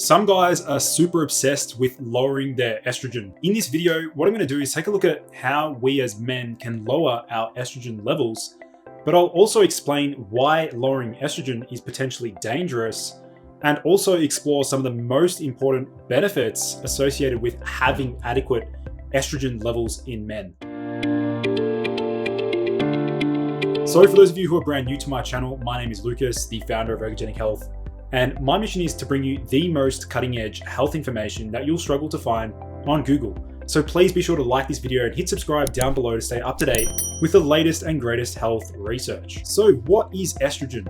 Some guys are super obsessed with lowering their estrogen. In this video, what I'm going to do is take a look at how we as men can lower our estrogen levels, but I'll also explain why lowering estrogen is potentially dangerous and also explore some of the most important benefits associated with having adequate estrogen levels in men. So for those of you who are brand new to my channel, my name is Lucas, the founder of Ergogenic Health. And my mission is to bring you the most cutting edge health information that you'll struggle to find on Google. So please be sure to like this video and hit subscribe down below to stay up to date with the latest and greatest health research. So what is estrogen?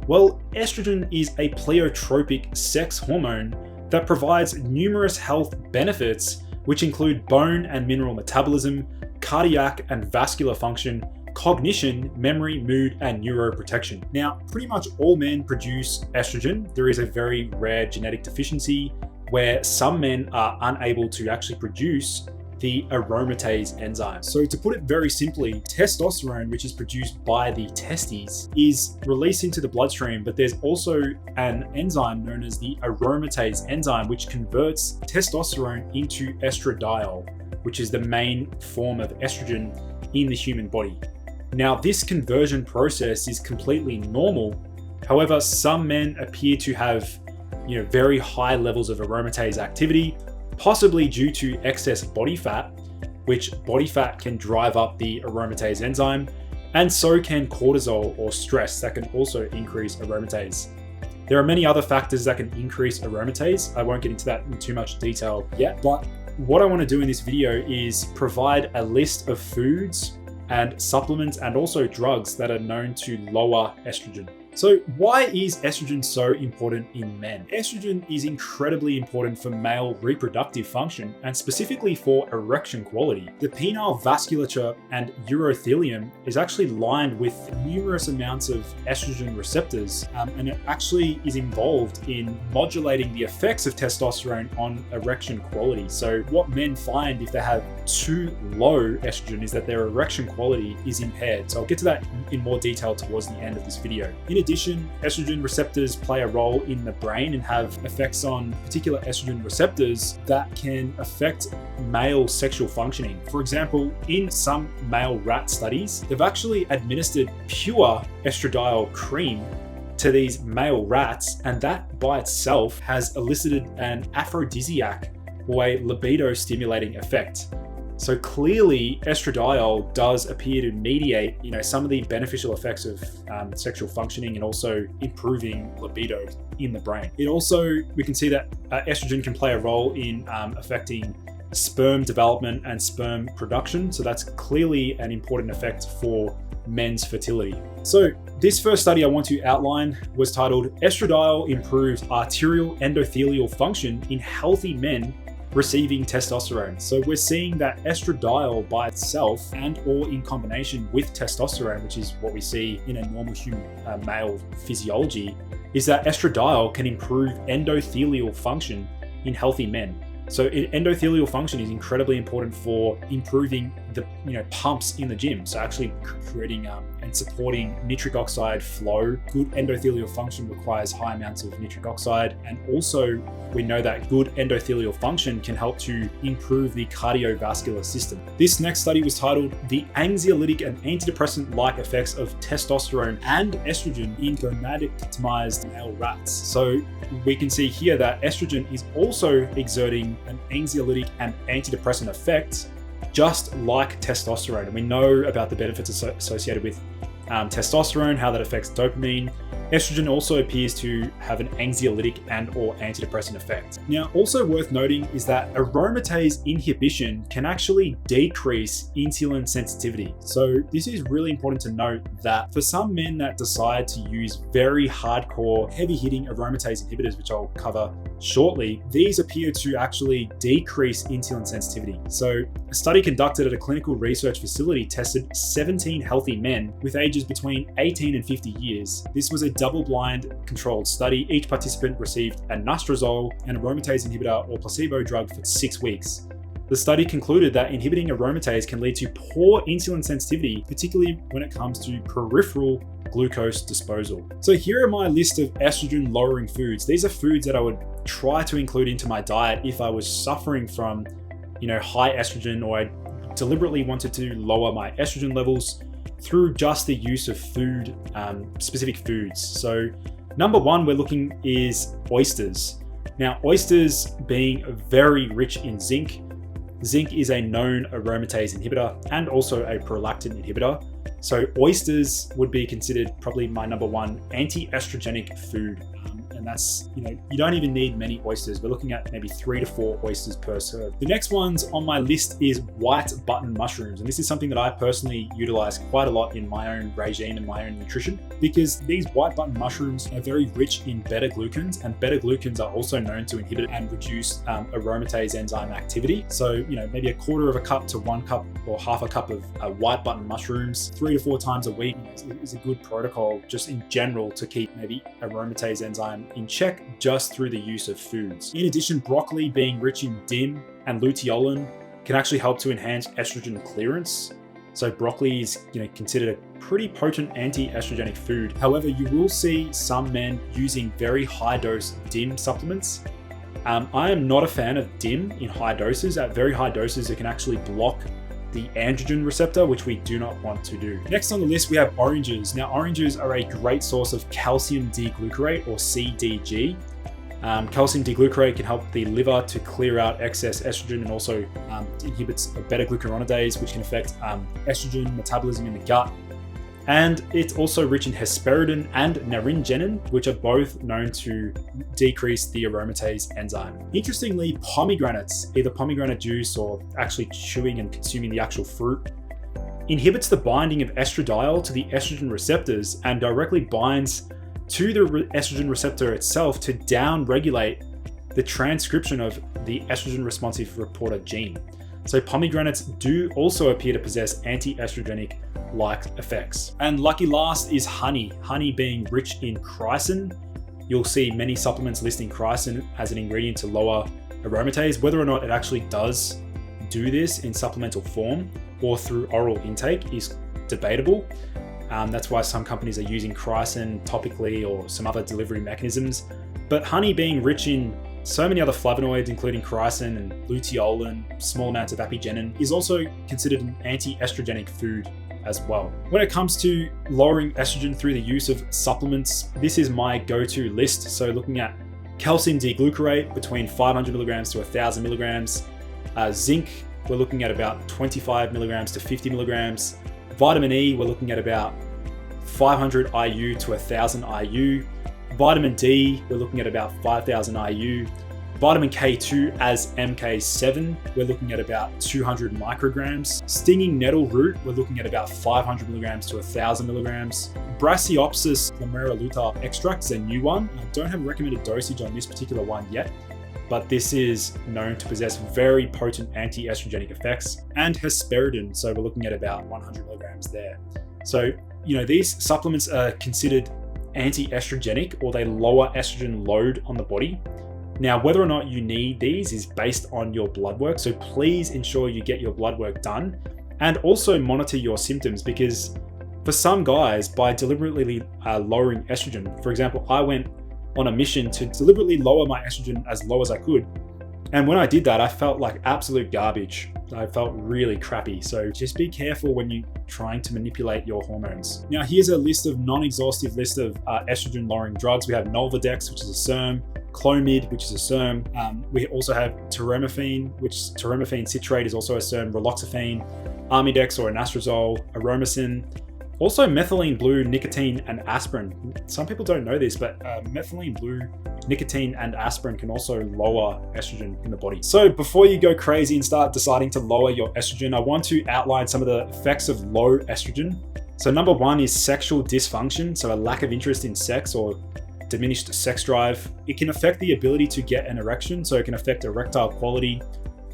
Well, estrogen is a pleiotropic sex hormone that provides numerous health benefits, which include bone and mineral metabolism, cardiac and vascular function, cognition, memory, mood, and neuroprotection. Now, pretty much all men produce estrogen. There is a very rare genetic deficiency where some men are unable to actually produce the aromatase enzyme. So to put it very simply, testosterone, which is produced by the testes, is released into the bloodstream, but there's also an enzyme known as the aromatase enzyme, which converts testosterone into estradiol, which is the main form of estrogen in the human body. Now, this conversion process is completely normal. However, some men appear to have, very high levels of aromatase activity, possibly due to excess body fat, which body fat can drive up the aromatase enzyme, and so can cortisol or stress that can also increase aromatase. There are many other factors that can increase aromatase. I won't get into that in too much detail yet, but what I want to do in this video is provide a list of foods and supplements and also drugs that are known to lower estrogen. So why is estrogen so important in men? Estrogen is incredibly important for male reproductive function and specifically for erection quality. The penile vasculature and urothelium is actually lined with numerous amounts of estrogen receptors, and it actually is involved in modulating the effects of testosterone on erection quality. So what men find if they have too low estrogen is that their erection quality is impaired. So I'll get to that in more detail towards the end of this video. In addition, estrogen receptors play a role in the brain and have effects on particular estrogen receptors that can affect male sexual functioning. For example, in some male rat studies, they've actually administered pure estradiol cream to these male rats, and that by itself has elicited an aphrodisiac or a libido stimulating effect. So clearly, estradiol does appear to mediate, some of the beneficial effects of sexual functioning and also improving libido in the brain. We can see that estrogen can play a role in affecting sperm development and sperm production. So that's clearly an important effect for men's fertility. So this first study I want to outline was titled "Estradiol Improves Arterial Endothelial Function in Healthy Men Receiving Testosterone." So we're seeing that estradiol by itself and or in combination with testosterone, which is what we see in a normal human male physiology, is that estradiol can improve endothelial function in healthy men. So endothelial function is incredibly important for improving the pumps in the gym. So actually creating and supporting nitric oxide flow. Good endothelial function requires high amounts of nitric oxide, and also we know that good endothelial function can help to improve the cardiovascular system. This next study was titled "The Anxiolytic and Antidepressant-like Effects of Testosterone and Estrogen in Gonadectomized Male Rats." So we can see here that estrogen is also exerting an anxiolytic and antidepressant effect, just like testosterone. And we know about the benefits associated with testosterone, how that affects dopamine. Estrogen also appears to have an anxiolytic and or antidepressant effect. Now, also worth noting is that aromatase inhibition can actually decrease insulin sensitivity. So this is really important to note that for some men that decide to use very hardcore, heavy-hitting aromatase inhibitors, which I'll cover shortly, these appear to actually decrease insulin sensitivity. So a study conducted at a clinical research facility tested 17 healthy men with ages between 18 and 50 years. This was a double-blind controlled study. Each participant received a anastrozole, an aromatase inhibitor or placebo drug for 6 weeks. The study concluded that inhibiting aromatase can lead to poor insulin sensitivity, particularly when it comes to peripheral glucose disposal. So here are my list of estrogen lowering foods. These are foods that I would try to include into my diet if I was suffering from, high estrogen, or I deliberately wanted to lower my estrogen levels through just the use of food, specific foods. So number one we're looking is oysters. Now, oysters being very rich in zinc. Zinc is a known aromatase inhibitor and also a prolactin inhibitor. So oysters would be considered probably my number one anti-estrogenic food. And that's, you don't even need many oysters. We're looking at maybe 3 to 4 oysters per serve. The next ones on my list is white button mushrooms. And this is something that I personally utilize quite a lot in my own regime and my own nutrition, because these white button mushrooms are very rich in beta-glucans, and beta-glucans are also known to inhibit and reduce aromatase enzyme activity. So, maybe a quarter of a cup to 1 cup or half a cup of white button mushrooms 3 to 4 times a week is a good protocol just in general to keep maybe aromatase enzyme in check just through the use of foods. In addition, broccoli being rich in DIM and luteolin can actually help to enhance estrogen clearance. So broccoli is considered a pretty potent anti-estrogenic food. However, you will see some men using very high dose DIM supplements. I am not a fan of DIM in high doses. At very high doses, it can actually block the androgen receptor, which we do not want to do. Next on the list, we have oranges. Now, oranges are a great source of calcium D-glucarate, or CDG. Calcium D-glucarate can help the liver to clear out excess estrogen, and also inhibits beta-glucuronidase, which can affect estrogen metabolism in the gut. And it's also rich in hesperidin and naringenin, which are both known to decrease the aromatase enzyme. Interestingly, pomegranates, either pomegranate juice or actually chewing and consuming the actual fruit, inhibits the binding of estradiol to the estrogen receptors and directly binds to the estrogen receptor itself to down-regulate the transcription of the estrogen responsive reporter gene. So pomegranates do also appear to possess anti-estrogenic-like effects. And lucky last is honey. Honey being rich in chrysin. You'll see many supplements listing chrysin as an ingredient to lower aromatase. Whether or not it actually does do this in supplemental form or through oral intake is debatable. That's why some companies are using chrysin topically or some other delivery mechanisms. But honey being rich in so many other flavonoids, including chrysin and luteolin, small amounts of apigenin, is also considered an anti-estrogenic food as well. When it comes to lowering estrogen through the use of supplements, this is my go-to list. So looking at calcium D-glucarate between 500 milligrams to 1,000 milligrams, zinc, we're looking at about 25 milligrams to 50 milligrams, vitamin E, we're looking at about 500 IU to 1,000 IU, vitamin D, we're looking at about 5,000 IU. Vitamin K2 as MK7, we're looking at about 200 micrograms. Stinging nettle root, we're looking at about 500 milligrams to 1,000 milligrams. Brassioopsis glomeruluta extract is a new one. I don't have a recommended dosage on this particular one yet, but this is known to possess very potent anti-estrogenic effects. And hesperidin, so we're looking at about 100 milligrams there. So, these supplements are considered anti-estrogenic, or they lower estrogen load on the body. Now, whether or not you need these is based on your blood work, so please ensure you get your blood work done and also monitor your symptoms, because for some guys, by deliberately lowering estrogen, for example, I went on a mission to deliberately lower my estrogen as low as I could. And when I did that, I felt like absolute garbage. I felt really crappy. So just be careful when you're trying to manipulate your hormones. Now, here's a non-exhaustive list of estrogen lowering drugs. We have Nolvadex, which is a SERM, Clomid, which is a SERM. We also have teremethine, which teremethine citrate is also a SERM, raloxifene, Armidex or anastrozole, Aromacin. Also methylene blue, nicotine, and aspirin. Some people don't know this, but methylene blue, nicotine, and aspirin can also lower estrogen in the body. So before you go crazy and start deciding to lower your estrogen, I want to outline some of the effects of low estrogen. So number one is sexual dysfunction, so a lack of interest in sex or diminished sex drive. It can affect the ability to get an erection, so it can affect erectile quality.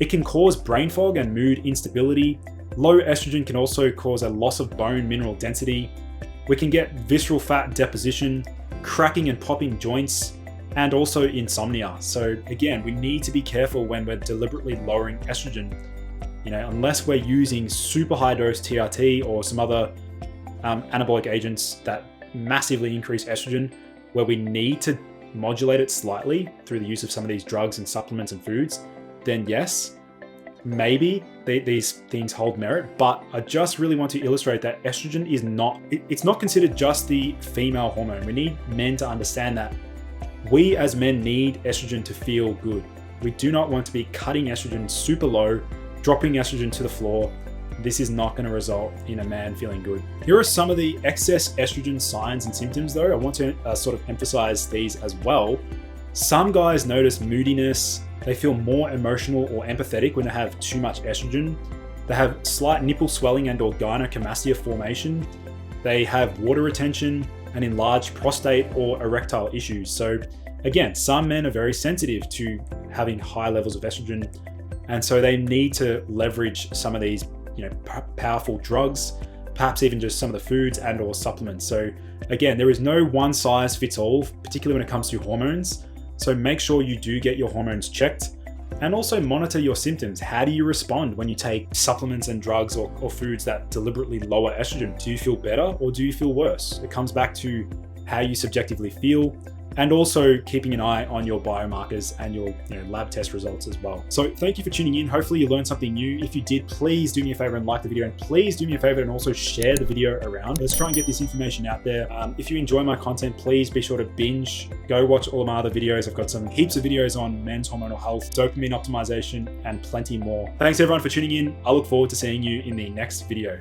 It can cause brain fog and mood instability. Low estrogen can also cause a loss of bone mineral density. We can get visceral fat deposition, cracking and popping joints, and also insomnia. So again, we need to be careful when we're deliberately lowering estrogen. Unless we're using super high dose TRT or some other anabolic agents that massively increased estrogen, where we need to modulate it slightly through the use of some of these drugs and supplements and foods, then yes, maybe these things hold merit. But I just really want to illustrate that estrogen is not, it's not considered just the female hormone. We need men to understand that we as men need estrogen to feel good. We do not want to be cutting estrogen super low, dropping estrogen to the floor. This is not going to result in a man feeling good. Here are some of the excess estrogen signs and symptoms though. I want to sort of emphasize these as well. Some guys notice moodiness. They feel more emotional or empathetic when they have too much estrogen. They have slight nipple swelling and or gynecomastia formation. They have water retention and enlarged prostate or erectile issues. So again, some men are very sensitive to having high levels of estrogen, and so they need to leverage some of these powerful drugs, perhaps even just some of the foods and or supplements. So again, there is no one size fits all, particularly when it comes to hormones. So make sure you do get your hormones checked and also monitor your symptoms. How do you respond when you take supplements and drugs or foods that deliberately lower estrogen? Do you feel better or do you feel worse? It comes back to how you subjectively feel, and also keeping an eye on your biomarkers and your lab test results as well. So thank you for tuning in. Hopefully you learned something new. If you did, please do me a favor and like the video, and please do me a favor and also share the video around. Let's try and get this information out there. If you enjoy my content, please be sure to binge, go watch all of my other videos. I've got some heaps of videos on men's hormonal health, dopamine optimization, and plenty more. Thanks everyone for tuning in. I look forward to seeing you in the next video.